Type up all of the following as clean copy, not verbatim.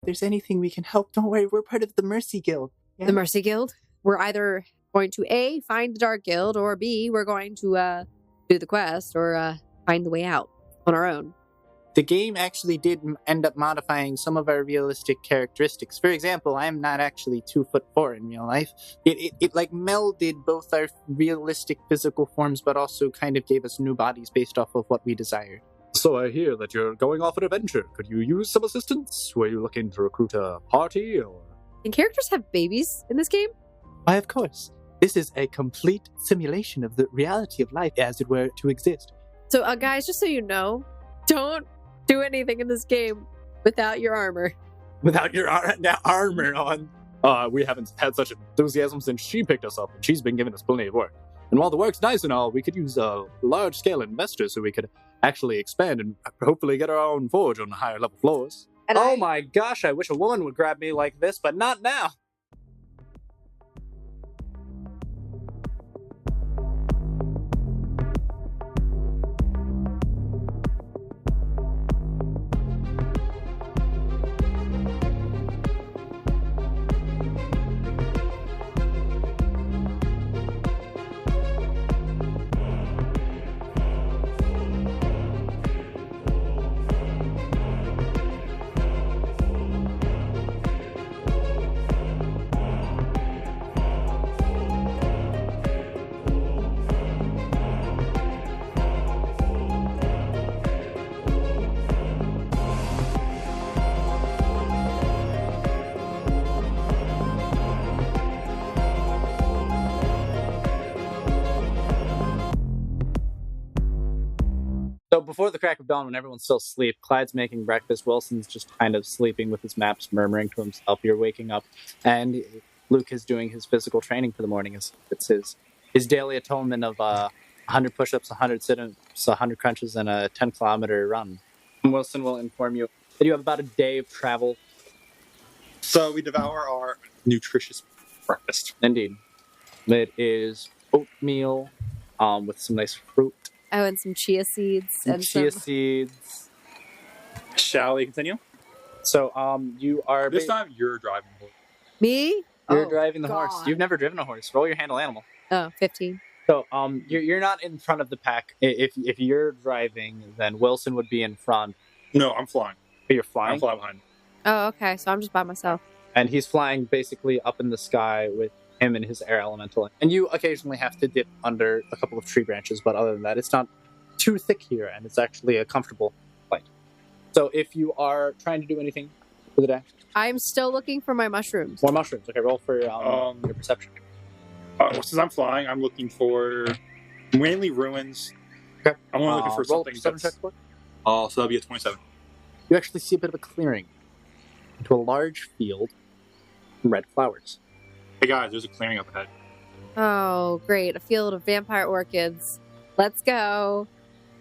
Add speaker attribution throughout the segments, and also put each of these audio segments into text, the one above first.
Speaker 1: If there's anything we can help, don't worry, we're part of the Mercy Guild. Yeah?
Speaker 2: The Mercy Guild? We're either going to A, find the Dark Guild, or B, we're going to do the quest or find the way out on our own.
Speaker 1: The game actually did end up modifying some of our realistic characteristics. For example, I am not actually 2'4" in real life. It like melded both our realistic physical forms, but also kind of gave us new bodies based off of what we desired.
Speaker 3: So I hear that you're going off an adventure. Could you use some assistance? Were you looking to recruit a party, or...?
Speaker 2: Can characters have babies in this game?
Speaker 1: Why, of course. This is a complete simulation of the reality of life, as it were, to exist.
Speaker 2: So, guys, just so you know, don't do anything in this game without your armor.
Speaker 1: Without your armor on.
Speaker 3: We haven't had such enthusiasm since she picked us up, and she's been giving us plenty of work. And while the work's nice and all, we could use a large-scale investor so we could actually expand and hopefully get our own forge on higher level floors.
Speaker 2: And
Speaker 3: my gosh, I wish a woman would grab me like this, but not now. So before the crack of dawn, when everyone's still asleep, Clyde's making breakfast. Wilson's just kind of sleeping with his maps, murmuring to himself. You're waking up, and Luke is doing his physical training for the morning. It's his daily atonement of 100 push-ups, 100 sit-ups, 100 crunches, and a 10-kilometer run. And Wilson will inform you that you have about a day of travel.
Speaker 4: So we devour our nutritious breakfast.
Speaker 3: Indeed. It is oatmeal with some nice fruit.
Speaker 2: Oh, and some chia seeds.
Speaker 3: Seeds.
Speaker 4: Shall we continue?
Speaker 3: So, you are...
Speaker 4: This time, you're driving the horse.
Speaker 2: Me?
Speaker 3: You're driving the
Speaker 2: God.
Speaker 3: horse. You've never driven a horse. Roll your handle animal.
Speaker 2: Oh, 15.
Speaker 3: So, you're not in front of the pack. If you're driving, then Wilson would be in front.
Speaker 4: No, I'm flying.
Speaker 3: But you're flying?
Speaker 4: I'm flying behind.
Speaker 2: Oh, okay. So I'm just by myself.
Speaker 3: And he's flying basically up in the sky with him and his air elemental. And you occasionally have to dip under a couple of tree branches, but other than that, it's not too thick here, and it's actually a comfortable flight. So if you are trying to do anything for the day...
Speaker 2: I'm still looking for my mushrooms.
Speaker 3: More mushrooms. Okay, roll for your perception.
Speaker 4: Since I'm flying, I'm looking for mainly ruins.
Speaker 3: Okay.
Speaker 4: I'm only looking for something that's...
Speaker 3: check for?
Speaker 4: So that'll be a 27.
Speaker 3: You actually see a bit of a clearing into a large field of red flowers.
Speaker 4: Hey guys, there's a clearing up ahead.
Speaker 2: Oh, great. A field of vampire orchids. Let's go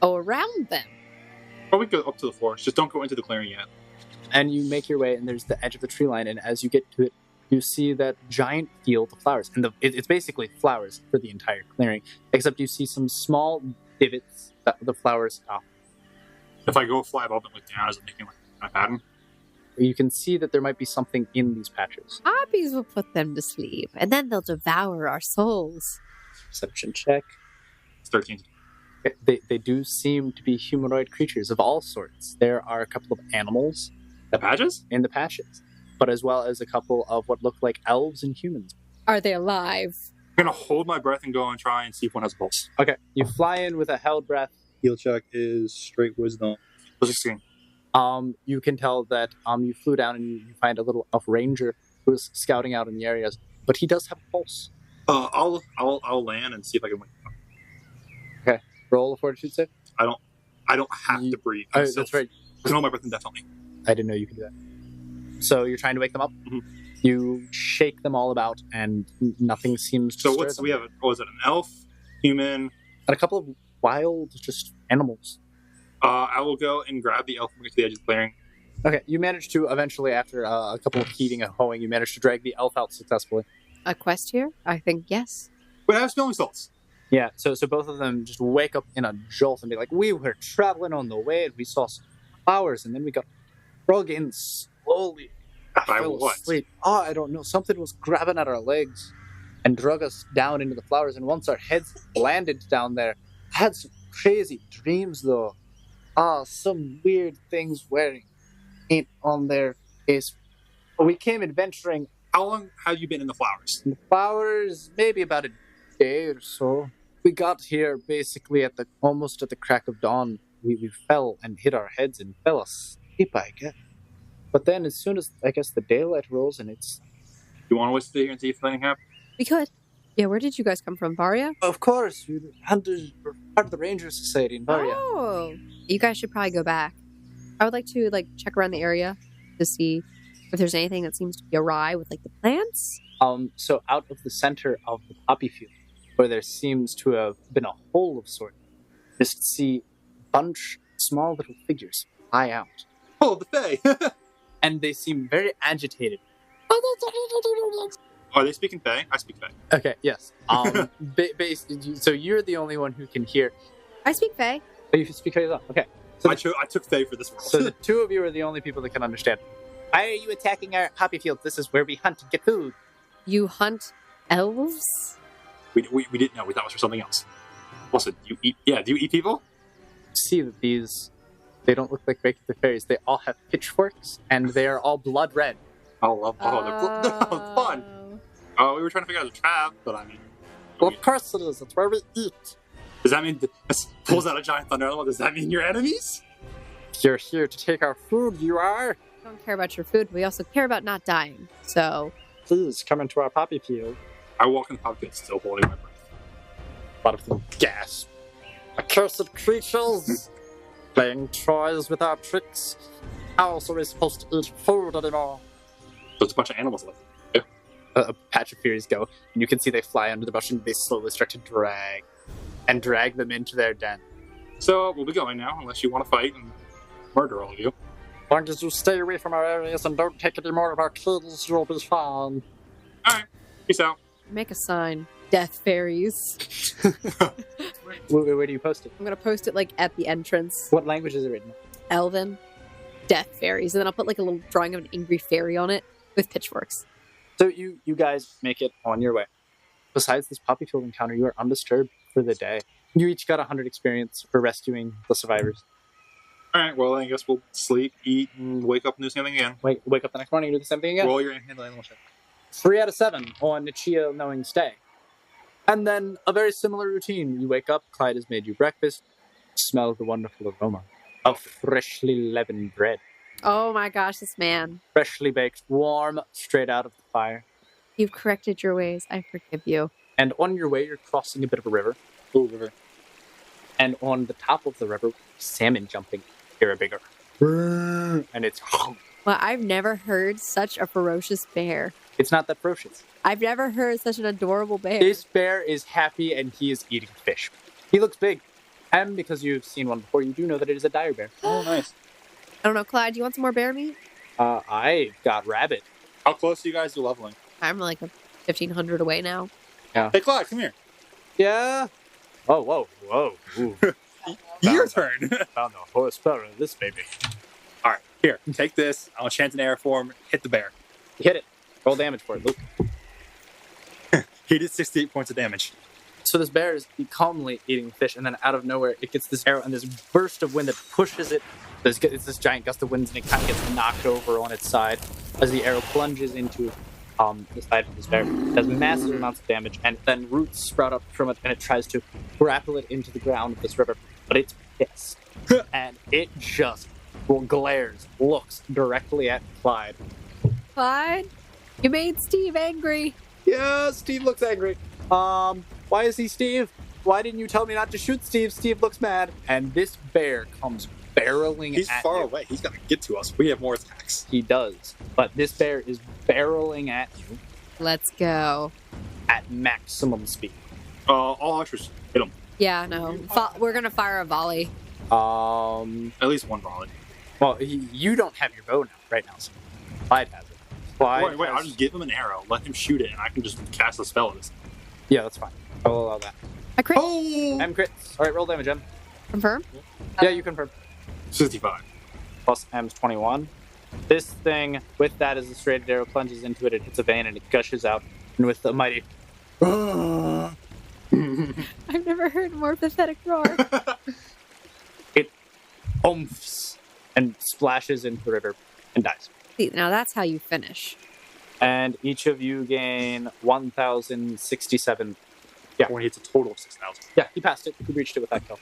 Speaker 2: around them.
Speaker 4: Or we go up to the forest. Just don't go into the clearing yet.
Speaker 3: And you make your way, and there's the edge of the tree line, and as you get to it, you see that giant field of flowers. And it's basically flowers for the entire clearing, except you see some small divots that the flowers stop.
Speaker 4: If I go fly above and look down, is it making like a pattern?
Speaker 3: You can see that there might be something in these patches.
Speaker 2: Hobbies will put them to sleep, and then they'll devour our souls.
Speaker 3: Perception check.
Speaker 4: It's 13.
Speaker 3: They do seem to be humanoid creatures of all sorts. There are a couple of animals.
Speaker 4: The patches?
Speaker 3: In the patches. But as well as a couple of what look like elves and humans.
Speaker 2: Are they alive?
Speaker 4: I'm going to hold my breath and go and try and see if one has a pulse.
Speaker 3: Okay, you fly in with a held breath.
Speaker 4: Heal check is straight wisdom. 16.
Speaker 3: You can tell that you flew down and you find a little elf ranger who's scouting out in the areas, but he does have a pulse.
Speaker 4: I'll land and see if I can wake him up.
Speaker 3: Okay, roll a fortitude save.
Speaker 4: I don't have to breathe.
Speaker 3: That's right.
Speaker 4: I can hold my breath indefinitely.
Speaker 3: I didn't know you could do that. So you're trying to wake them up.
Speaker 4: Mm-hmm.
Speaker 3: You shake them all about, and nothing seems to stir them.
Speaker 4: We have? What was it? An elf, human,
Speaker 3: and a couple of wild, just animals.
Speaker 4: I will go and grab the elf and get to the edge of the clearing.
Speaker 3: Okay, you managed to eventually, after a couple of heating and hoeing, you managed to drag the elf out successfully.
Speaker 2: A quest here? I think yes.
Speaker 4: But I have smelling salts.
Speaker 3: Yeah, so both of them just wake up in a jolt and be like, we were traveling on the way and we saw some flowers and then we got drug in slowly
Speaker 4: By
Speaker 3: fell
Speaker 4: what?
Speaker 3: asleep. Oh, I don't know. Something was grabbing at our legs and drug us down into the flowers. And once our heads landed down there, I had some crazy dreams, though. Some weird things wearing paint on their face. We came adventuring
Speaker 4: How long have you been in the flowers?
Speaker 3: in the flowers, maybe about a day or so. We got here basically almost at the crack of dawn. We fell and hit our heads and fell asleep, I guess. But then, as soon as I guess the daylight rolls and it's
Speaker 4: You want to wait stay here and see if anything happens?
Speaker 2: We could. Yeah, where did you guys come from, Varia?
Speaker 3: of course we're part of the Ranger Society in Varia.
Speaker 2: Oh, you guys should probably go back. I would like to check around the area to see if there's anything that seems to be awry with the plants.
Speaker 3: So out of the center of the poppy field, where there seems to have been a hole of sort, just see a bunch of small little figures fly out,
Speaker 4: Oh, the Fae!
Speaker 3: and they seem very agitated.
Speaker 4: Are they speaking Fae? I speak Fae.
Speaker 3: Okay, yes. So you're the only one who can hear.
Speaker 2: I speak Fae.
Speaker 3: Oh, you speak for yourself. Okay. So
Speaker 4: I took Fae for this world.
Speaker 3: So the two of you are the only people that can understand. Why are you attacking our poppy field? This is where we hunt and get food.
Speaker 2: You hunt elves?
Speaker 4: we didn't know. We thought it was for something else. Also, do you eat? Yeah, do you eat people?
Speaker 3: See that they don't look like regular fairies. They all have pitchforks, and they are all blood red.
Speaker 4: Oh, they're fun. Oh, we were trying to figure out a trap, but I mean,
Speaker 3: Well, of course it is. It's where we eat.
Speaker 4: does that mean this pulls out a giant thunder element? Does that mean you're enemies?
Speaker 3: You're here to take our food, you are?
Speaker 2: We don't care about your food. We also care about not dying. So,
Speaker 3: Please come into our poppy field.
Speaker 4: I walk in the pocket, still holding my breath.
Speaker 3: A lot of them gasp. Accursed creatures! Playing toys with our tricks. How else are we supposed to eat food anymore?
Speaker 4: There's a bunch of animals left.
Speaker 3: A patch of Faeries go, and you can see they fly under the bush and they slowly start to drag them into their den.
Speaker 4: So we'll be going now, unless you want to fight and murder all of you.
Speaker 3: As long as you stay away from our areas and don't take any more of our kills, you'll be fine.
Speaker 4: All right, peace out.
Speaker 2: make a sign. Death fairies.
Speaker 3: Where do you post it?
Speaker 2: I'm going to post it at the entrance.
Speaker 3: What language is it written?
Speaker 2: Elven. Death fairies. And then I'll put a little drawing of an angry fairy on it with pitchforks.
Speaker 3: So you guys make it on your way. Besides this poppy field encounter, you are undisturbed for the day. You each got 100 experience for rescuing the survivors.
Speaker 4: All right, well, I guess we'll sleep, eat, and wake up and do something again.
Speaker 3: Wake up the next morning and do the same thing again.
Speaker 4: Roll your handle animal check.
Speaker 3: 3 out of 7 on Nichia knowing stay. And then a very similar routine. You wake up, Clyde has made you breakfast, smell the wonderful aroma of freshly leavened bread.
Speaker 2: Oh my gosh, this man.
Speaker 3: Freshly baked, warm, straight out of the fire.
Speaker 2: You've corrected your ways. I forgive you.
Speaker 3: And on your way, you're crossing a bit of a river.
Speaker 4: Ooh, river.
Speaker 3: And on the top of the river, salmon jumping. Hear a bigger. And it's...
Speaker 2: Well, I've never heard such a ferocious bear.
Speaker 3: It's not that ferocious.
Speaker 2: I've never heard such an adorable bear.
Speaker 3: This bear is happy and he is eating fish. He looks big. And because you've seen one before, you do know that it is a dire bear.
Speaker 4: Oh, nice.
Speaker 2: I don't know, Clyde, do you want some more bear meat?
Speaker 3: I got rabbit.
Speaker 4: How close are you guys to leveling?
Speaker 2: I'm 1,500 away now.
Speaker 4: Hey, Clyde, come here.
Speaker 3: Yeah. Oh, whoa. Ooh.
Speaker 4: Your turn.
Speaker 3: Found the horsepower of this baby.
Speaker 4: All right, here, take this. I'll enchant an air form. Hit the bear.
Speaker 3: Hit it. Roll damage for it, Luke.
Speaker 4: He did 68 points of damage.
Speaker 3: So this bear is calmly eating fish, and then out of nowhere, it gets this arrow and this burst of wind that pushes it. It's this giant gust of wind, and it kind of gets knocked over on its side as the arrow plunges into the side of this bear. It does massive amounts of damage, and then roots sprout up from it, and it tries to grapple it into the ground of this river. But it's pissed, and it just glares, looks directly at Clyde.
Speaker 2: Clyde, you made Steve angry.
Speaker 3: Yeah, Steve looks angry. Why is he Steve? Why didn't you tell me not to shoot Steve? Steve looks mad. And this bear comes barreling
Speaker 4: He's
Speaker 3: at
Speaker 4: far
Speaker 3: you.
Speaker 4: away. He's got to get to us. We have more attacks.
Speaker 3: He does. But this bear is barreling at you
Speaker 2: Let's go.
Speaker 3: at maximum speed.
Speaker 4: All archers, hit him.
Speaker 2: Yeah, no. We're going to fire a volley.
Speaker 4: At least one volley.
Speaker 3: Well, you don't have your bow now, right now. So Clyde has it. Clyde
Speaker 4: Wait, I'll
Speaker 3: has-
Speaker 4: just give him an arrow, let him shoot it, and I can just cast a spell at this.
Speaker 3: Yeah, that's fine. I'll allow that.
Speaker 2: I crit.
Speaker 4: Oh!
Speaker 3: M crits. All right, roll damage, M.
Speaker 2: Confirm?
Speaker 3: Yeah, you confirm.
Speaker 4: 65.
Speaker 3: Plus M's 21. This thing, with that as the straight arrow plunges into it, it hits a vein and it gushes out. And with the mighty,
Speaker 2: I've never heard a more pathetic roar.
Speaker 3: it omphs and splashes into the river and dies.
Speaker 2: See, now that's how you finish.
Speaker 3: And each of you gain 1,067.
Speaker 4: When he hits a total of 6,000.
Speaker 3: Yeah, he passed it. He reached it with that kill.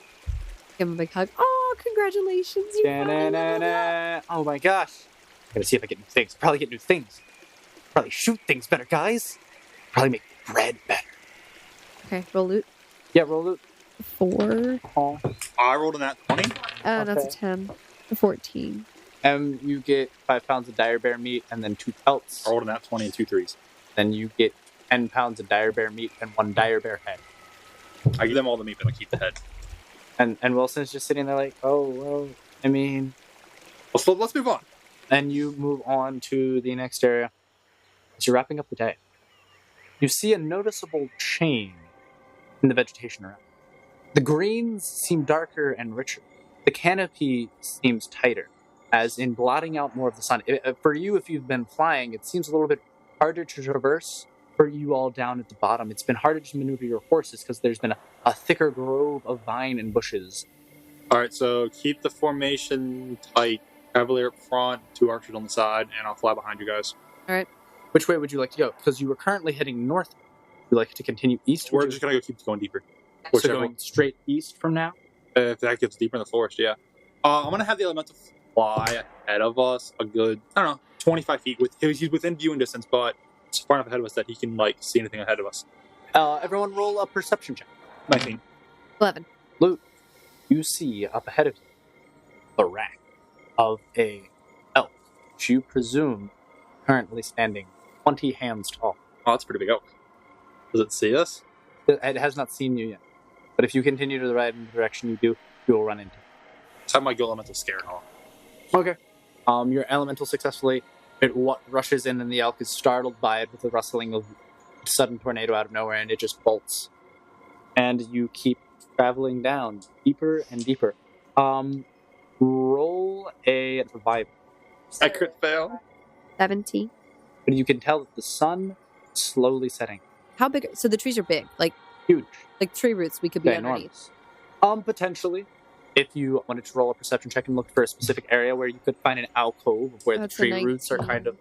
Speaker 2: Give him a big hug. Oh, congratulations. You finally leveled up.
Speaker 3: Oh my gosh. Gotta see if I get new things. Probably get new things. Probably shoot things better, guys. Probably make bread better.
Speaker 2: Okay, roll loot.
Speaker 3: Yeah, roll loot.
Speaker 2: 4.
Speaker 3: Oh.
Speaker 4: I rolled in that 20.
Speaker 2: That's a 10. A 14.
Speaker 3: You get 5 pounds of dire bear meat and then 2 pelts.
Speaker 4: I rolled in that 20 and 2 threes.
Speaker 3: Then you get 10 pounds of dire bear meat and 1 dire bear head.
Speaker 4: I give them all the meat, but I keep the head.
Speaker 3: And Wilson's just sitting there like, oh, well, I mean...
Speaker 4: Well, so let's move on.
Speaker 3: And you move on to the next area. As you're wrapping up the day, you see a noticeable change in the vegetation around. The greens seem darker and richer. The canopy seems tighter, as in blotting out more of the sun. For you, if you've been flying, it seems a little bit harder to traverse. For you all down at the bottom, it's been harder to maneuver your horses because there's been a thicker grove of vine and bushes.
Speaker 4: All right, so keep the formation tight. Cavalier up front, 2 archers on the side, and I'll fly behind you guys.
Speaker 2: All right.
Speaker 3: Which way would you like to go? Because you were currently heading north. Would you like to continue east?
Speaker 4: We're just going to keep going deeper.
Speaker 3: So going straight east from now?
Speaker 4: If that gets deeper in the forest, yeah. I'm going to have the elemental fly ahead of us a good, 25 feet. He's within viewing distance, but it's far enough ahead of us that he can, see anything ahead of us.
Speaker 3: Everyone roll a perception check.
Speaker 4: 19.
Speaker 2: 11.
Speaker 3: Luke, you see up ahead of you the rack of a elk, which you presume currently standing 20 hands tall.
Speaker 4: Oh, that's a pretty big elk. Does it see us?
Speaker 3: It has not seen you yet. But if you continue to the right in the direction you do, you will run into it.
Speaker 4: Let's have my go elemental scare off.
Speaker 3: Okay. Your elemental successfully, it rushes in and the elk is startled by it with the rustling of a sudden tornado out of nowhere and it just bolts. And you keep traveling down deeper and deeper. Roll a survival.
Speaker 4: I crit fail.
Speaker 2: 17.
Speaker 3: But you can tell that the sun is slowly setting.
Speaker 2: How big? So the trees are big,
Speaker 3: Huge.
Speaker 2: like tree roots we could be
Speaker 3: Enormous.
Speaker 2: underneath.
Speaker 3: Potentially. If you wanted to roll a perception check and look for a specific area where you could find an alcove where the
Speaker 2: That's a
Speaker 3: tree roots are
Speaker 2: 19.
Speaker 3: kind of...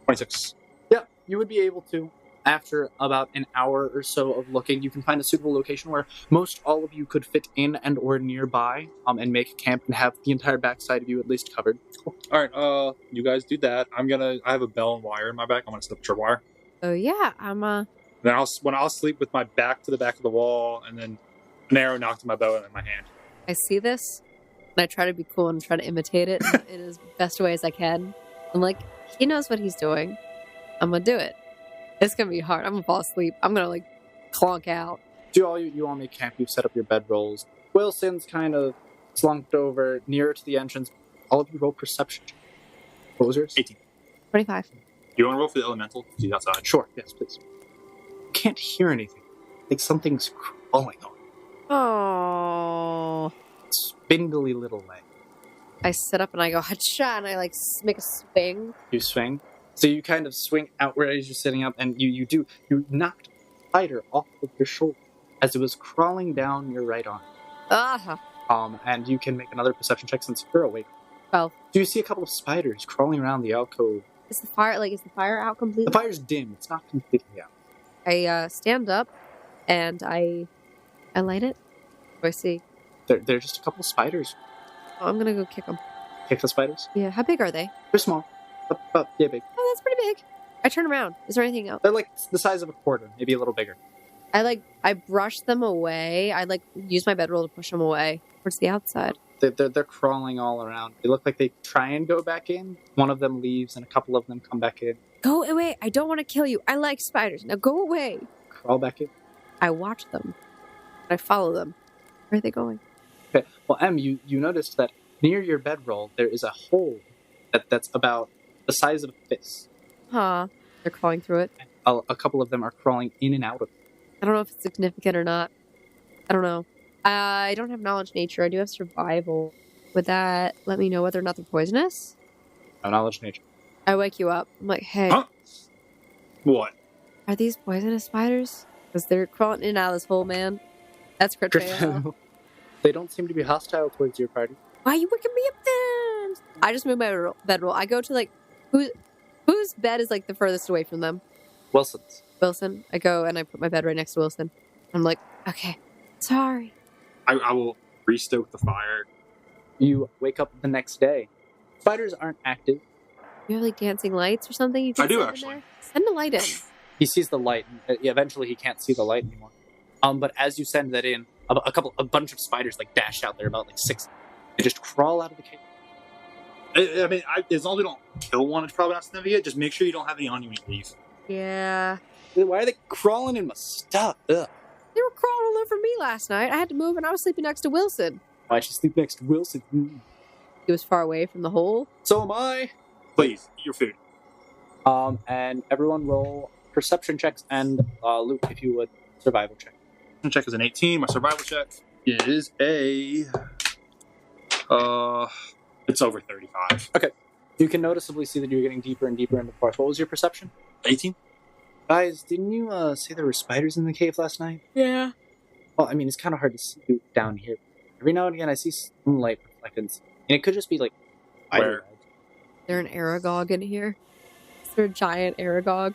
Speaker 4: 26.
Speaker 3: Yeah, you would be able to. After about an hour or so of looking, you can find a suitable location where most all of you could fit in and or nearby and make camp and have the entire backside of you at least covered.
Speaker 4: Cool. All right, you guys do that. I have a bell and wire in my back. I'm going to set up a tripwire.
Speaker 2: Oh, yeah.
Speaker 4: Then I'll sleep with my back to the back of the wall and then an arrow knocked in my bow in my hand.
Speaker 2: I see this, and I try to be cool and try to imitate it in as best way as I can. I'm like, he knows what he's doing. I'm going to do it. It's going to be hard. I'm going to fall asleep. I'm going to, clonk out.
Speaker 3: You all make camp. You've set up your bedrolls. Wilson's kind of slunked over nearer to the entrance. All of you roll perception. What was yours?
Speaker 4: 18.
Speaker 2: 25.
Speaker 4: Do you want to roll for the elemental? He's outside.
Speaker 3: Sure. Yes, please. Can't hear anything. Like something's crawling on.
Speaker 2: Oh.
Speaker 3: Spindly little leg.
Speaker 2: I sit up and I go, ha-cha, and I, make a swing.
Speaker 3: You swing. So you kind of swing outward as you're sitting up, and you knocked a spider off of your shoulder as it was crawling down your right arm. And you can make another perception check since you're awake.
Speaker 2: 12.
Speaker 3: Do you see a couple of spiders crawling around the alcove?
Speaker 2: Is the fire out completely?
Speaker 3: The fire's dim. It's not completely out.
Speaker 2: I stand up and I light it. What do I see?
Speaker 3: They're just a couple of spiders.
Speaker 2: Oh, I'm gonna go kick them.
Speaker 3: Kick the spiders?
Speaker 2: Yeah, how big are they?
Speaker 3: They're small. But yeah, big.
Speaker 2: Oh, that's pretty big. I turn around. Is there anything else?
Speaker 3: They're like the size of a quarter, maybe a little bigger.
Speaker 2: I brush them away. I use my bedroll to push them away towards the outside.
Speaker 3: They're crawling all around. They look like they try and go back in. One of them leaves and a couple of them come back in.
Speaker 2: Go away. I don't want to kill you. I like spiders. Now go away.
Speaker 3: Crawl back in.
Speaker 2: I watch them. I follow them. Where are they going?
Speaker 3: Okay. Well, Em, you noticed that near your bedroll there is a hole that's about the size of a fist.
Speaker 2: Huh. They're crawling through it.
Speaker 3: A couple of them are crawling in and out of it.
Speaker 2: I don't know if it's significant or not. I don't know. I don't have knowledge nature. I do have survival. Would that let me know whether or not they're poisonous?
Speaker 3: knowledge nature.
Speaker 2: I wake you up. I'm like, hey,
Speaker 4: Huh? What?
Speaker 2: are these poisonous spiders? Because they're crawling in and out of this hole, man. That's crit fail.
Speaker 3: They don't seem to be hostile towards your party.
Speaker 2: Why are you waking me up then? I just move my bedroll. I go to like, whose bed is like the furthest away from them?
Speaker 3: Wilson's.
Speaker 2: Wilson. I go and I put my bed right next to Wilson. I'm like, okay, sorry.
Speaker 4: I will restoke the fire.
Speaker 3: You wake up the next day. Spiders aren't active.
Speaker 2: You have like dancing lights or something? You can
Speaker 4: I do,
Speaker 2: send in
Speaker 4: actually.
Speaker 2: there? Send a light in.
Speaker 3: He sees the light. Eventually, he can't see the light anymore. But as you send that in, a bunch of spiders like dash out there, about like 6. They just crawl out of the cave.
Speaker 4: I mean, as long as we don't kill one, it's probably not significant. Just make sure you don't have any on you when you leave.
Speaker 2: Yeah.
Speaker 3: Why are they crawling in my stuff? Ugh.
Speaker 2: They were crawling all over me last night. I had to move and I was sleeping next to Wilson.
Speaker 3: Why'd you sleep next to Wilson?
Speaker 2: He was far away from the hole.
Speaker 3: So am I.
Speaker 4: Please, eat your food.
Speaker 3: And everyone roll perception checks, and Luke, if you would, survival check.
Speaker 4: My check is an 18. My survival check is a... It's over 35.
Speaker 3: Okay. You can noticeably see that you're getting deeper and deeper into the forest. What was your perception?
Speaker 4: 18?
Speaker 3: Guys, didn't you say there were spiders in the cave last night?
Speaker 2: Yeah.
Speaker 3: Well, I mean, it's kind of hard to see down here. Every now and again, I see some light reflectance. And it could just be like...
Speaker 4: Where?
Speaker 2: There an Aragog in here? Is there a giant Aragog?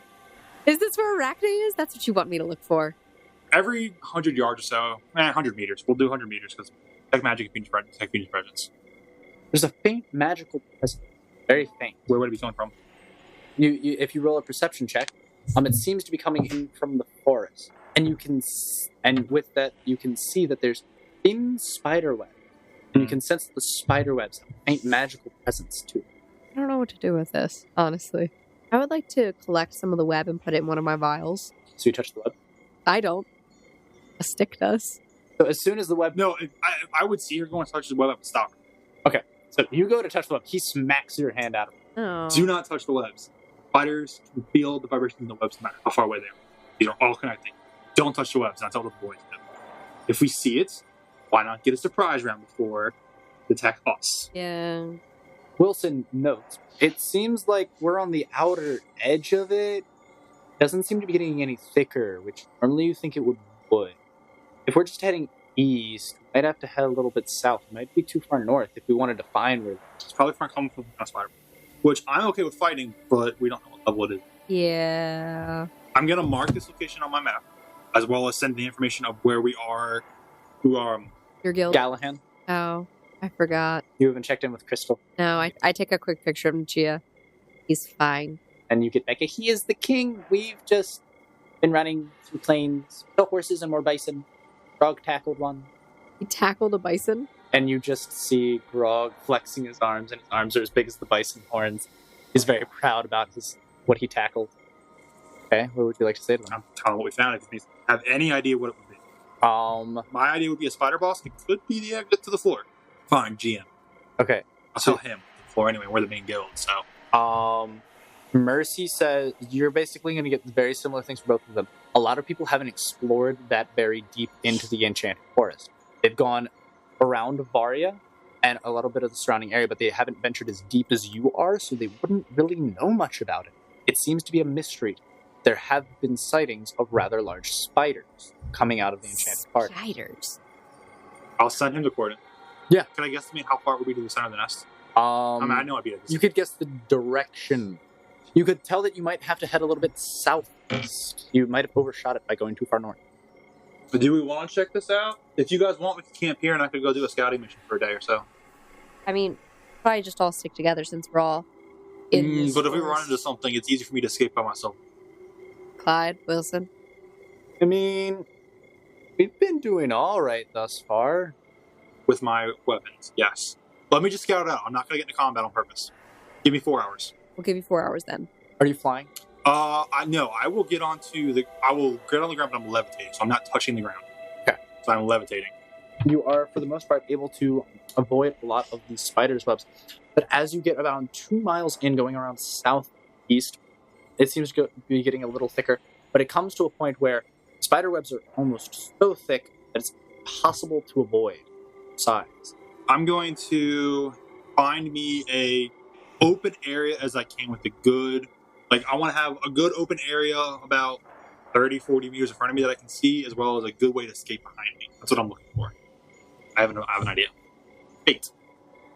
Speaker 2: Is this where Arachne is? That's what you want me to look for.
Speaker 4: Every 100 yards or so, 100 meters. We'll do 100 meters because tech magic is Phoenix presence.
Speaker 3: There's a faint magical presence. Very faint.
Speaker 4: Where would it be coming from?
Speaker 3: You, if you roll a perception check, it seems to be coming in from the forest. And you can... And with that, you can see that there's thin spider web. And you can sense that the spider webs have a faint magical presence too.
Speaker 2: I don't know what to do with this, honestly. I would like to collect some of the web and put it in one of my vials.
Speaker 3: So you touch the web?
Speaker 2: I don't. A stick does.
Speaker 3: So as soon as the web...
Speaker 4: No, I would see her going to touch the web and stop her.
Speaker 3: Okay, so you go to touch the web. He smacks your hand out of it.
Speaker 2: Oh.
Speaker 4: Do not touch the webs. Spiders can feel the vibration in the webs no matter how far away they are. These are all connecting. Don't touch the webs, and I tell the boys that. If we see it, why not get a surprise round before they attack us?
Speaker 2: Yeah.
Speaker 3: Wilson notes, it seems like we're on the outer edge of it. Doesn't seem to be getting any thicker, which normally you think it would. If we're just heading east, we might have to head a little bit south. It might be too far north if we wanted to find where...
Speaker 4: It's probably from coming from a spider. Which I'm okay with fighting, but we don't know what level it is.
Speaker 2: Yeah.
Speaker 4: I'm going to mark this location on my map, as well as send the information of where we are, who are...
Speaker 2: Your guild?
Speaker 3: Gallahan,
Speaker 2: Oh, I forgot.
Speaker 3: you haven't checked in with Crystal.
Speaker 2: No, I take a quick picture of Chia. He's fine.
Speaker 3: And you get back, he is the king. We've just been running through plains, no horses and more bison. Grog tackled one.
Speaker 2: He tackled a bison?
Speaker 3: And you just see Grog flexing his arms, and his arms are as big as the bison horns. He's very proud about what he tackled. Okay, what would you like to say to them?
Speaker 4: I'm telling what we found. If you have any idea what it would be. My idea would be a spider boss. It could be the exit to the floor. Fine, GM.
Speaker 3: Okay.
Speaker 4: I'll tell him the floor anyway. We're the main guild, so...
Speaker 3: Mercy says you're basically going to get very similar things for both of them. A lot of people haven't explored that very deep into the enchanted forest. They've gone around Varia and a little bit of the surrounding area, but they haven't ventured as deep as you are, so they wouldn't really know much about it. It seems to be a mystery. There have been sightings of rather large spiders coming out of the enchanted forest.
Speaker 2: Spiders?
Speaker 4: I'll send him the coordinate.
Speaker 3: Yeah.
Speaker 4: Can I guesstimate how far it would be to the center of the nest?
Speaker 3: I
Speaker 4: I know I'd be at this.
Speaker 3: You could guess the direction. You could tell that you might have to head a little bit southeast. You might have overshot it by going too far north.
Speaker 4: But do we want to check this out? If you guys want, we can camp here and I could go do a scouting mission for a day or so.
Speaker 2: I mean, probably just all stick together since we're all in this
Speaker 4: But if we
Speaker 2: forest.
Speaker 4: run into something, it's easy for me to escape by myself.
Speaker 2: Clyde, Wilson.
Speaker 3: I mean, we've been doing all right thus far.
Speaker 4: With my weapons, yes. Let me just scout it out. I'm not going to get into combat on purpose. Give me 4 hours.
Speaker 2: We'll give you 4 hours then.
Speaker 3: Are you flying?
Speaker 4: I will get on the ground, but I'm levitating, so I'm not touching the ground.
Speaker 3: Okay.
Speaker 4: So I'm levitating.
Speaker 3: You are, for the most part, able to avoid a lot of these spiders' webs. But as you get about 2 miles in, going around southeast, it seems to be getting a little thicker. But it comes to a point where spider webs are almost so thick that it's impossible to avoid size.
Speaker 4: I'm going to find me a open area as I can with a good, like I want to have a good open area about 30, 40 meters in front of me that I can see, as well as a good way to escape behind me. That's what I'm looking for. I have an idea. 8.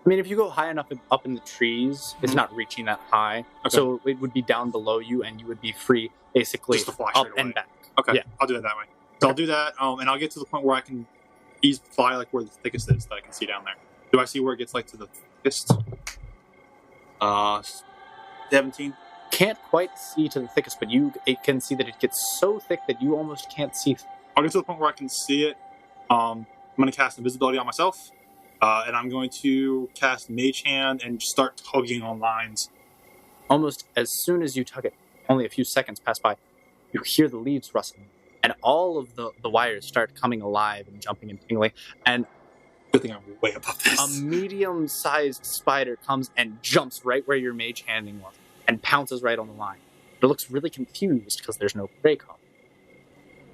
Speaker 3: I mean, if you go high enough up in the trees, it's not reaching that high.
Speaker 4: Okay.
Speaker 3: So it would be down below you, and you would be free, basically,
Speaker 4: Just to fly
Speaker 3: up
Speaker 4: straight away.
Speaker 3: and back.
Speaker 4: Okay,
Speaker 3: Yeah.
Speaker 4: I'll do it that way. So I'll do that, and I'll get to the point where I can fly like where the thickest is that I can see down there. Do I see where it gets like to the thickest? 17.
Speaker 3: Can't quite see to the thickest, but it can see that it gets so thick that you almost can't see.
Speaker 4: I'll get to the point where I can see it. I'm going to cast invisibility on myself, and I'm going to cast Mage Hand and start tugging on lines.
Speaker 3: Almost as soon as you tug it, only a few seconds pass by, you hear the leaves rustling, and all of the wires start coming alive and jumping and tingling, and
Speaker 4: Good thing I'm way above this.
Speaker 3: a medium-sized spider comes and jumps right where your mage handing was, and pounces right on the line. It looks really confused because there's no prey column.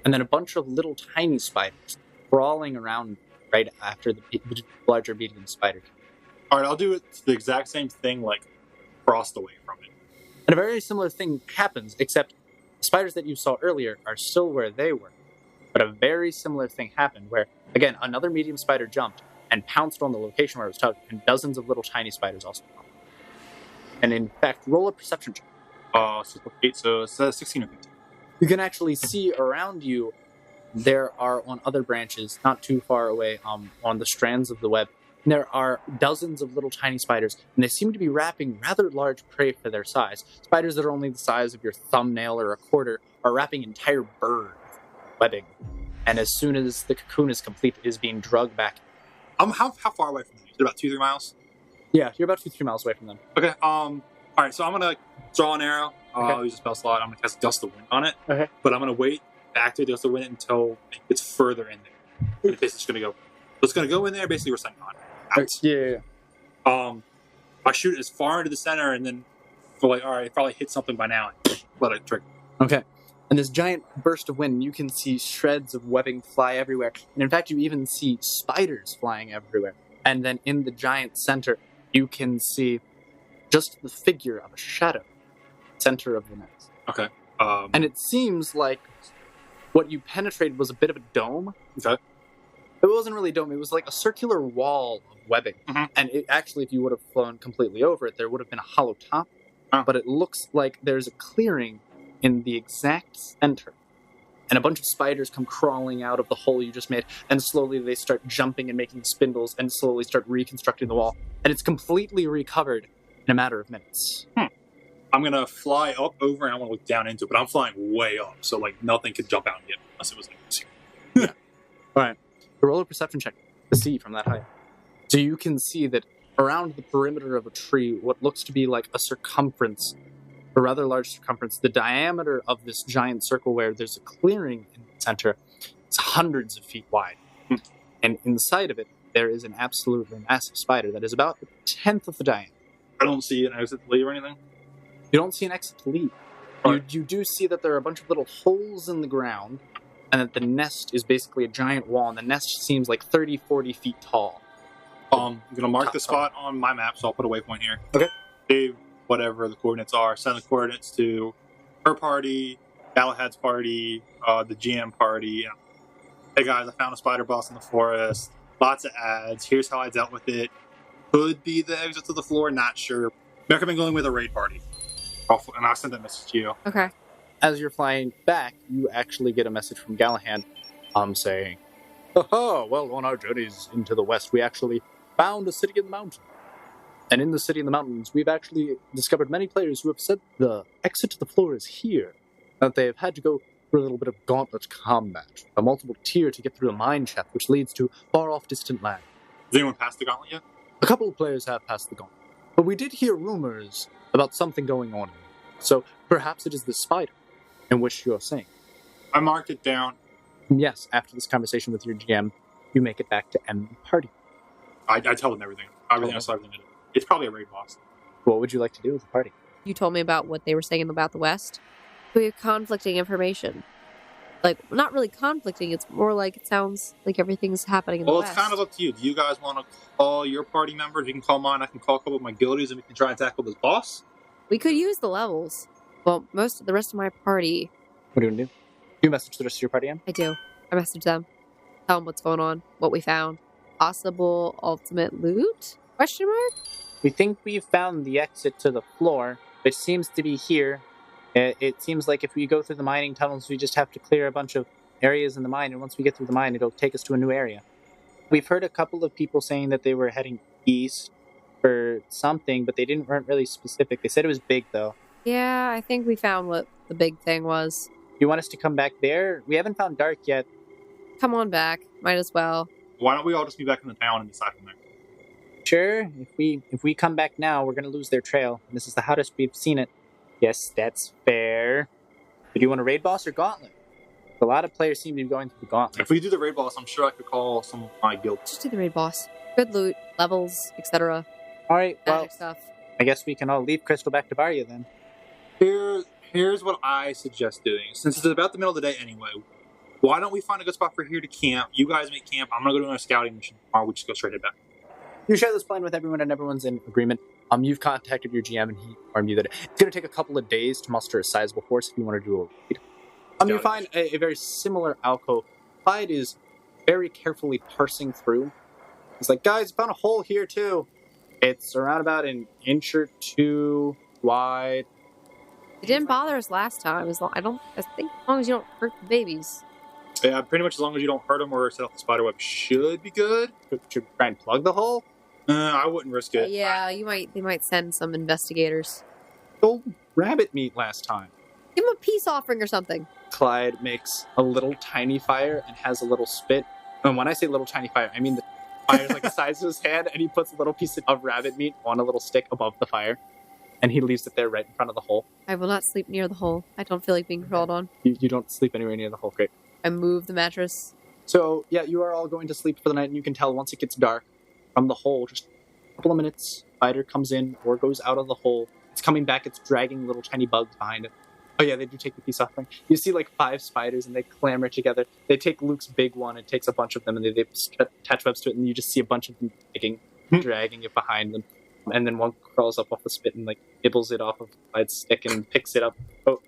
Speaker 3: And then a bunch of little tiny spiders crawling around right after the larger medium spider.
Speaker 4: All right, I'll do it the exact same thing, like crossed away from it.
Speaker 3: And a very similar thing happens, except the spiders that you saw earlier are still where they were. But a very similar thing happened where, again, another medium spider jumped and pounced on the location where it was tugged, and dozens of little tiny spiders also jumped. And in fact, roll a perception check.
Speaker 4: So it's 16 or 15.
Speaker 3: You can actually see around you, there are on other branches, not too far away, on the strands of the web, there are dozens of little tiny spiders, and they seem to be wrapping rather large prey for their size. Spiders that are only the size of your thumbnail or a quarter are wrapping entire birds webbing. And as soon as the cocoon is complete, it is being drugged back.
Speaker 4: How far away from them? Is it about 2-3 miles?
Speaker 3: Yeah, you're about 2-3 miles away from them.
Speaker 4: Okay. All right. So I'm gonna draw an arrow.
Speaker 3: Okay.
Speaker 4: Use a spell slot. I'm gonna cast Gust of Wind on it.
Speaker 3: Okay.
Speaker 4: But I'm gonna wait to activate Gust of Wind until it gets further in there. And basically, it's gonna go. So it's gonna go in there. Basically, we're setting on out.
Speaker 3: Yeah.
Speaker 4: I shoot as far into the center, and then go like, all right, it probably hit something by now. And let it trigger.
Speaker 3: Okay. And this giant burst of wind, you can see shreds of webbing fly everywhere. And in fact, you even see spiders flying everywhere. And then in the giant center, you can see just the figure of a shadow, center of the nest.
Speaker 4: Okay.
Speaker 3: And it seems like what you penetrated was a bit of a dome.
Speaker 4: Okay.
Speaker 3: It wasn't really a dome. It was like a circular wall of webbing.
Speaker 4: Mhm.
Speaker 3: And it, actually, if you would have flown completely over it, there would have been a hollow top.
Speaker 4: Oh.
Speaker 3: But it looks like there's a clearing in the exact center. And a bunch of spiders come crawling out of the hole you just made, and slowly they start jumping and making spindles and slowly start reconstructing the wall. And it's completely recovered in a matter of minutes.
Speaker 4: I'm gonna fly up over, and I want to look down into it, but I'm flying way up, so like nothing could jump out and get me unless it was like.
Speaker 3: Alright. Roll a perception check to see from that height. So you can see that around the perimeter of a tree, what looks to be like a circumference, a rather large circumference, the diameter of this giant circle where there's a clearing in the center, it's hundreds of feet wide. And inside of it, there is an absolutely massive spider that is about a tenth of the diameter.
Speaker 4: I don't see an exit lead or anything.
Speaker 3: You don't see an exit to leave.
Speaker 4: Right.
Speaker 3: You do see that there are a bunch of little holes in the ground, and that the nest is basically a giant wall, and the nest seems like 30, 40 feet tall.
Speaker 4: I'm gonna mark the spot on my map, so I'll put a waypoint here.
Speaker 3: Okay.
Speaker 4: Save whatever the coordinates are. Send the coordinates to her party, Galahad's party, the GM party. Hey guys, I found a spider boss in the forest. Lots of ads. Here's how I dealt with it. Could be the exit to the floor. Not sure. Recommend going with a raid party. And I'll send that message to you.
Speaker 2: Okay.
Speaker 3: As you're flying back, you actually get a message from Galahad saying, "Oh, well, on our journeys into the west, we actually found a city in the mountains. And in the city in the mountains, we've actually discovered many players who have said the exit to the floor is here, that they have had to go through a little bit of gauntlet combat, a multiple tier to get through a mine shaft, which leads to far-off distant land.
Speaker 4: Has anyone passed the gauntlet yet?
Speaker 3: A couple of players have passed the gauntlet, but we did hear rumors about something going on. So perhaps it is the spider in which you're saying."
Speaker 4: I marked it down.
Speaker 3: Yes, after this conversation with your GM, you make it back to M party.
Speaker 4: I tell them everything. Everything I saw, everything I did. It's probably a raid boss.
Speaker 3: What would you like to do with the party?
Speaker 2: You told me about what they were saying about the West. We have conflicting information. like, not really conflicting. It's more like it sounds like everything's happening in the
Speaker 4: Well,
Speaker 2: west.
Speaker 4: it's kind of up to you. Do you guys want to call your party members? You can call mine. I can call a couple of my guildies, and we can try and tackle this boss.
Speaker 2: We could use the levels. Well, the rest of my party,
Speaker 3: What do you want to do? You message the rest of your party, Em?
Speaker 2: I do. I message them. Tell them what's going on, what we found. Possible ultimate loot? Question mark?
Speaker 3: We think we've found the exit to the floor, which seems to be here. It seems like if we go through the mining tunnels, we just have to clear a bunch of areas in the mine, and once we get through the mine, it'll take us to a new area. We've heard a couple of people saying that they were heading east for something, but weren't really specific. They said it was big, though.
Speaker 2: Yeah, I think we found what the big thing was.
Speaker 3: You want us to come back there? We haven't found Dark yet.
Speaker 2: Come on back. Might as well.
Speaker 4: Why don't we all just be back in the town and decide from there?
Speaker 3: Sure, if we come back now, we're going to lose their trail. This is the hottest we've seen it. Yes, that's fair. Do you want a raid boss or gauntlet? A lot of players seem to be going through the gauntlet.
Speaker 4: If we do the raid boss, I'm sure I could call some of my guild.
Speaker 2: Just do the raid boss. Good loot, levels, etc.
Speaker 3: All right, well,
Speaker 2: Magic stuff.
Speaker 3: I guess we can all leave Crystal back to Varya then.
Speaker 4: Here's what I suggest doing. Since it's about the middle of the day anyway, why don't we find a good spot for here to camp? You guys make camp. I'm gonna go do another scouting mission tomorrow. We just go straight head back.
Speaker 3: You share this plan with everyone, and everyone's in agreement. You've contacted your GM, and he informed you that it's going to take a couple of days to muster a sizable force if you want to do a raid. You find a very similar alcove. Clyde is very carefully parsing through. He's like, guys, found a hole here too. It's around about an inch or two wide.
Speaker 2: It didn't bother us last time. I think as long as you don't hurt the babies.
Speaker 4: Yeah, pretty much as long as you don't hurt them or set off the spider web, should be good.
Speaker 3: Should try and plug the hole?
Speaker 4: I wouldn't risk it.
Speaker 2: Yeah, they might send some investigators.
Speaker 3: Stole rabbit meat last time.
Speaker 2: Give them a peace offering or something.
Speaker 3: Clyde makes a little tiny fire and has a little spit. And when I say little tiny fire, I mean the fire's like the size of his hand, and he puts a little piece of rabbit meat on a little stick above the fire, and he leaves it there right in front of the hole.
Speaker 2: I will not sleep near the hole. I don't feel like being crawled on.
Speaker 3: You don't sleep anywhere near the hole, great.
Speaker 2: I move the mattress.
Speaker 3: So, yeah, you are all going to sleep for the night, and you can tell once it gets dark from the hole, just a couple of minutes, spider comes in or goes out of the hole. It's coming back, it's dragging little tiny bugs behind it. Oh yeah, they do take the peace offering. You see like 5 spiders, and they clamor together. They take Luke's big one, it takes a bunch of them, and they attach webs to it, and you just see a bunch of them dragging it behind them. And then one crawls up off the spit and like nibbles it off of Clyde's stick and picks it up,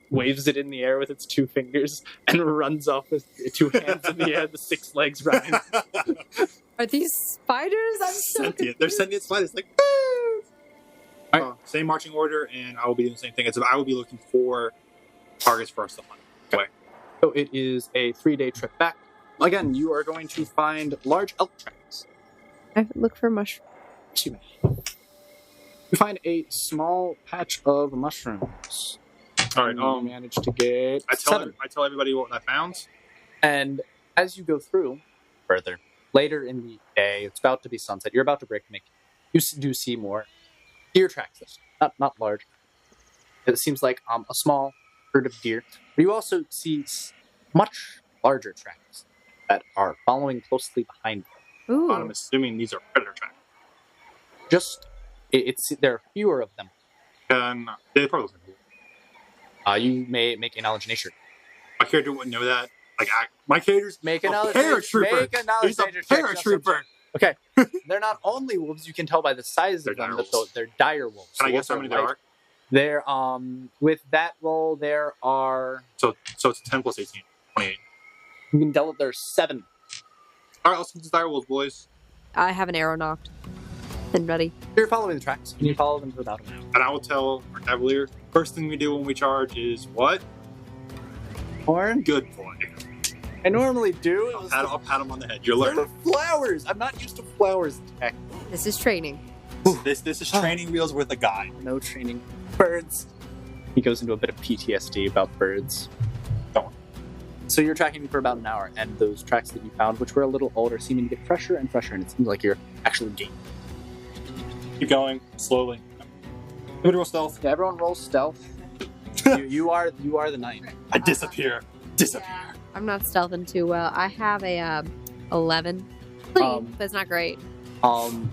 Speaker 3: waves it in the air with its 2 fingers, and runs off with 2 hands in the air, the 6 legs running.
Speaker 2: Are these spiders? I'm so
Speaker 4: Sentient.
Speaker 2: confused.
Speaker 4: They're sentient spiders. Like, same marching order, and I will be doing the same thing. I will be looking for targets for us to hunt. Okay.
Speaker 3: So it is a 3-day trip back. Again, you are going to find large elk tracks.
Speaker 2: I look for mushrooms.
Speaker 3: You find a small patch of mushrooms.
Speaker 4: All right.
Speaker 3: You managed to get
Speaker 4: I
Speaker 3: 7.
Speaker 4: tell everybody what I found.
Speaker 3: And as you go through further, later in the day, it's about to be sunset. You're about to break Mickey. You do see more deer tracks. Not large. It seems like a small herd of deer. But you also see much larger tracks that are following closely behind you.
Speaker 2: Ooh.
Speaker 4: I'm assuming these are predator tracks.
Speaker 3: There are fewer of them.
Speaker 4: They probably look cool.
Speaker 3: You may make a knowledge nature.
Speaker 4: My character wouldn't know that. Like, my character's
Speaker 3: Make a
Speaker 4: a
Speaker 3: knowledge
Speaker 4: paratrooper.
Speaker 3: Make a knowledge
Speaker 4: He's a
Speaker 3: nature check.
Speaker 4: paratrooper.
Speaker 3: Okay. They're not only wolves, you can tell by the size of
Speaker 4: They're
Speaker 3: them,
Speaker 4: dire
Speaker 3: but they're dire wolves.
Speaker 4: Can I
Speaker 3: Wolves
Speaker 4: guess how
Speaker 3: are
Speaker 4: many there
Speaker 3: light.
Speaker 4: are?
Speaker 3: There, with that roll, there are.
Speaker 4: So it's 10 plus 18. 28.
Speaker 3: You can tell that there's 7.
Speaker 4: All right, let's get the dire wolves, boys.
Speaker 2: I have an arrow knocked and ready.
Speaker 3: You're following the tracks, and you follow them for about an hour.
Speaker 4: And I will tell our cavalier, first thing we do when we charge is what?
Speaker 3: Horn?
Speaker 4: Good boy.
Speaker 3: I normally do.
Speaker 4: I'll pat him on the head. You're
Speaker 3: They're
Speaker 4: learning.
Speaker 3: flowers. I'm not used to flowers. Heck,
Speaker 2: This is training.
Speaker 4: This is training wheels with a guy.
Speaker 3: no training. Birds. He goes into a bit of PTSD about birds.
Speaker 4: Don't.
Speaker 3: So you're tracking for about an hour, and those tracks that you found, which were a little older, seeming to get fresher and fresher, and it seems like you're actually gaining.
Speaker 4: Keep going slowly. Everybody roll stealth.
Speaker 3: Yeah, everyone roll stealth. you are the knight.
Speaker 4: I disappear.
Speaker 2: I'm not stealthing too well. I have a 11. That's not great.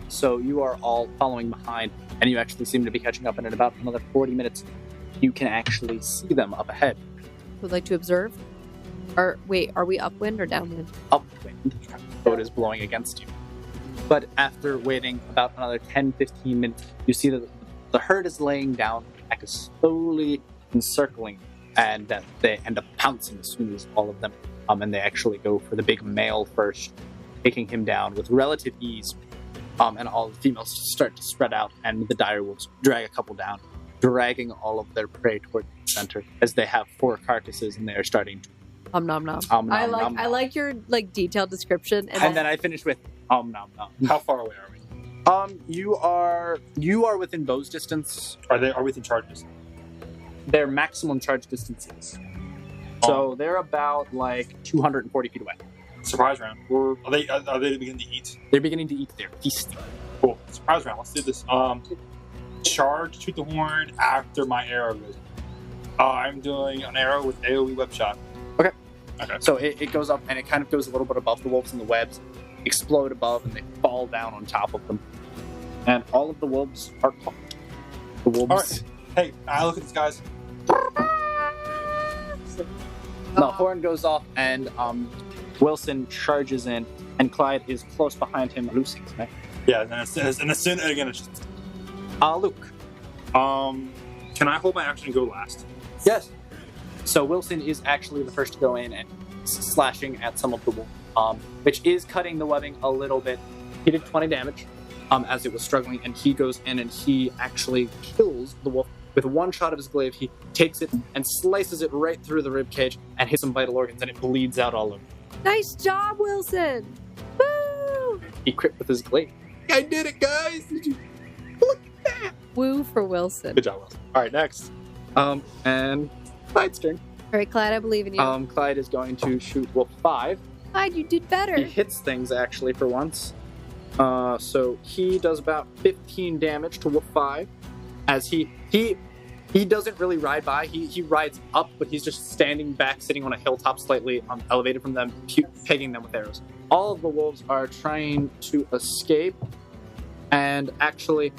Speaker 3: So you are all following behind, and you actually seem to be catching up, and in about another 40 minutes, you can actually see them up ahead.
Speaker 2: Would like to observe. Are we upwind or downwind?
Speaker 3: Upwind. Boat is blowing against you. But after waiting about another 10-15 minutes, you see that the herd is laying down, the pack is slowly encircling, and that they end up pouncing as soon as all of them and they actually go for the big male first, taking him down with relative ease. And all the females start to spread out, and the dire wolves drag a couple down, dragging all of their prey toward the center as they have 4 carcasses and they are starting to
Speaker 2: Nom nom.
Speaker 3: nom, nom.
Speaker 2: I like your detailed description,
Speaker 3: And then I finish with nom nom.
Speaker 4: How far away are we?
Speaker 3: You are within bow's distance.
Speaker 4: Are we within charge distance?
Speaker 3: Their maximum charge distances. So they're about 240 feet away.
Speaker 4: Surprise round. Are they beginning to eat?
Speaker 3: They're beginning to eat. They're feasting.
Speaker 4: Cool. Surprise round. Let's do this. Charge, shoot the horn after my arrow goes. I'm doing an arrow with AOE web shot.
Speaker 3: Okay.
Speaker 4: Okay.
Speaker 3: So it goes up and it kind of goes a little bit above the wolves, and the webs explode above and they fall down on top of them. And all of the wolves are caught. The wolves.
Speaker 4: All right. Hey, I look at these guys.
Speaker 3: The horn goes off and Wilson charges in, and Clyde is close behind him, loosing his neck.
Speaker 4: Yeah, and as soon again, it's just.
Speaker 3: Luke.
Speaker 4: Can I hold my action and go last?
Speaker 3: Yes. So Wilson is actually the first to go in and slashing at some of the wolf, which is cutting the webbing a little bit. He did 20 damage as it was struggling, and he goes in and he actually kills the wolf with one shot of his glaive. He takes it and slices it right through the rib cage and hits some vital organs, and it bleeds out all over.
Speaker 2: Nice job, Wilson! Woo!
Speaker 3: He crit with his glaive. I did it, guys! Look at that!
Speaker 2: Woo for Wilson.
Speaker 4: Good job, Wilson. All right, next.
Speaker 3: And Clyde's turn.
Speaker 2: All right, Clyde, I believe in you.
Speaker 3: Clyde is going to shoot Wolf 5.
Speaker 2: Clyde, you did better.
Speaker 3: He hits things, actually, for once. So he does about 15 damage to Wolf 5. As he doesn't really ride by. He rides up, but he's just standing back, sitting on a hilltop slightly elevated from them, pegging them with arrows. All of the wolves are trying to escape. And actually,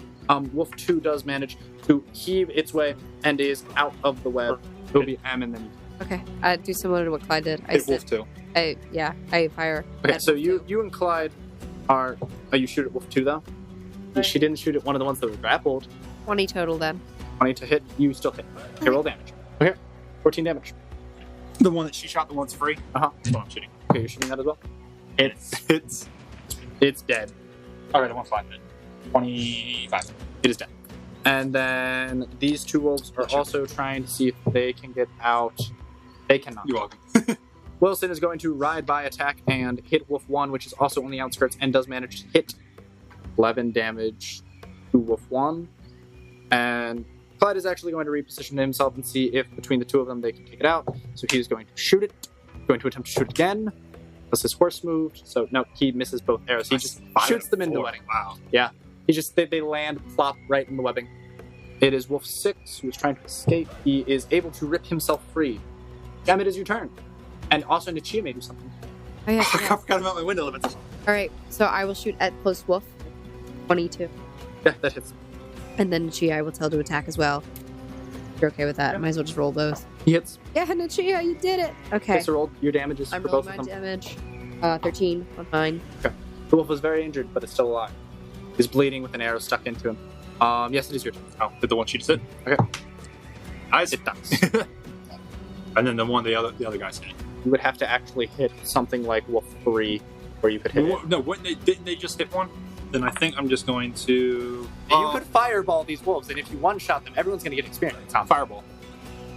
Speaker 3: Wolf 2 does manage to heave its way and is out of the web. It'll be M and then you.
Speaker 2: Okay, I do similar to what Clyde did.
Speaker 4: Hit Wolf 2.
Speaker 2: I fire.
Speaker 3: Okay,
Speaker 2: at
Speaker 3: so
Speaker 2: Wolf 2.
Speaker 3: you and Clyde are... Oh, you shoot at Wolf 2, though? She didn't shoot at one of the ones that was grappled.
Speaker 2: 20 total then.
Speaker 3: 20 to hit, you still hit. Okay, roll damage. Okay, 14 damage.
Speaker 4: The one that she shot, the one's free?
Speaker 3: Uh-huh.
Speaker 4: That's what I'm shooting.
Speaker 3: Okay, you're shooting that as well? It's dead.
Speaker 4: Alright, the one's fine then. 25.
Speaker 3: It is dead. And then these 2 wolves are also trying to see if they can get out. They cannot.
Speaker 4: You're welcome.
Speaker 3: Wilson is going to ride by, attack, and hit Wolf 1, which is also on the outskirts, and does manage to hit 11 damage to Wolf 1. And Clyde is actually going to reposition himself and see if between the 2 of them they can take it out. So he's going to shoot it. Going to attempt to shoot again. Plus his horse moved. So no, he misses both arrows. He just shoots them into the webbing.
Speaker 4: Wow.
Speaker 3: Yeah. They land, plop right in the webbing. It is Wolf 6 who is trying to escape. He is able to rip himself free. Damn, it is your turn. And also Nichia may do something.
Speaker 2: Oh, yeah,
Speaker 4: I forgot about my window limits.
Speaker 2: All right, so I will shoot at close wolf. 22.
Speaker 3: Yeah, that hits.
Speaker 2: And then Nichia I will tell to attack as well. You're okay with that?
Speaker 3: Yeah.
Speaker 2: Might as well just roll both.
Speaker 3: He hits.
Speaker 2: Yeah, Nichia, you did it. Okay.
Speaker 3: So roll your damages
Speaker 2: I'm
Speaker 3: for
Speaker 2: rolling
Speaker 3: both
Speaker 2: my
Speaker 3: of them.
Speaker 2: damage. 13 on mine.
Speaker 3: Okay. The wolf was very injured, but it's still alive. He's bleeding with an arrow stuck into him. Yes, it is your turn.
Speaker 4: Oh, did the one she just hit?
Speaker 3: Okay.
Speaker 4: Nice.
Speaker 3: It does.
Speaker 4: And then the other guy's hit.
Speaker 3: You would have to actually hit something like Wolf 3, where you could hit it.
Speaker 4: No, didn't they just hit one? Then I think I'm just going to...
Speaker 3: You could fireball these wolves, and if you one-shot them, everyone's going to get experience.
Speaker 4: Fireball.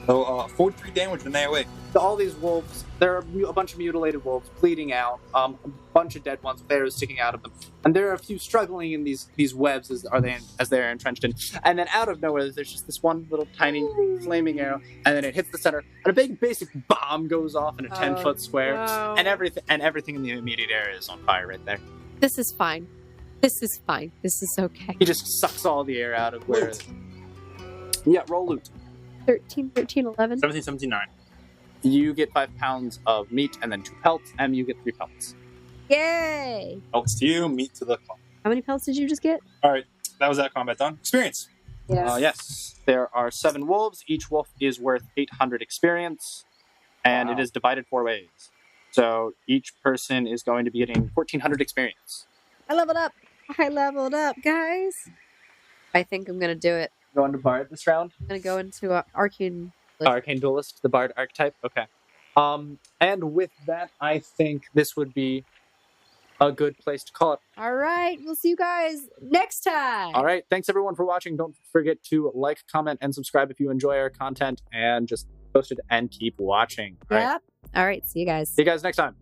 Speaker 4: So, 43 damage with an AoE.
Speaker 3: All these wolves, there are a bunch of mutilated wolves bleeding out, a bunch of dead ones with arrows sticking out of them, and there are a few struggling in these webs as they're entrenched in. And then out of nowhere, there's just this one little tiny flaming arrow, and then it hits the center, and a big basic bomb goes off in a 10-foot square,
Speaker 2: no.
Speaker 3: and everything in the immediate area is on fire right there.
Speaker 2: This is fine. This is fine. This is okay.
Speaker 3: He just sucks all the air out of where. Yeah, roll loot.
Speaker 2: 13, 11.
Speaker 4: 17, 17, 9.
Speaker 3: You get 5 pounds of meat and then 2 pelts, and you get 3 pelts.
Speaker 2: Yay!
Speaker 4: Pelts to you, meat to the club.
Speaker 2: How many pelts did you just get?
Speaker 4: Alright, that was that combat done. Experience.
Speaker 2: Yes.
Speaker 3: Yes. There are 7 wolves. Each wolf is worth 800 experience. and
Speaker 4: Wow.
Speaker 3: it is divided 4 ways. So each person is going to be getting 1,400 experience.
Speaker 2: I leveled up. I leveled up, guys. I think I'm gonna do it.
Speaker 3: Going to Bard this round?
Speaker 2: I'm gonna go into Arcane.
Speaker 3: Arcane Duelist, the Bard archetype? Okay. And with that, I think this would be a good place to call it.
Speaker 2: All right, we'll see you guys next time.
Speaker 3: All right. Thanks, everyone, for watching. Don't forget to like, comment, and subscribe if you enjoy our content, and just post it and keep watching. All right.
Speaker 2: Yep. All right, see you guys.
Speaker 3: See you guys next time.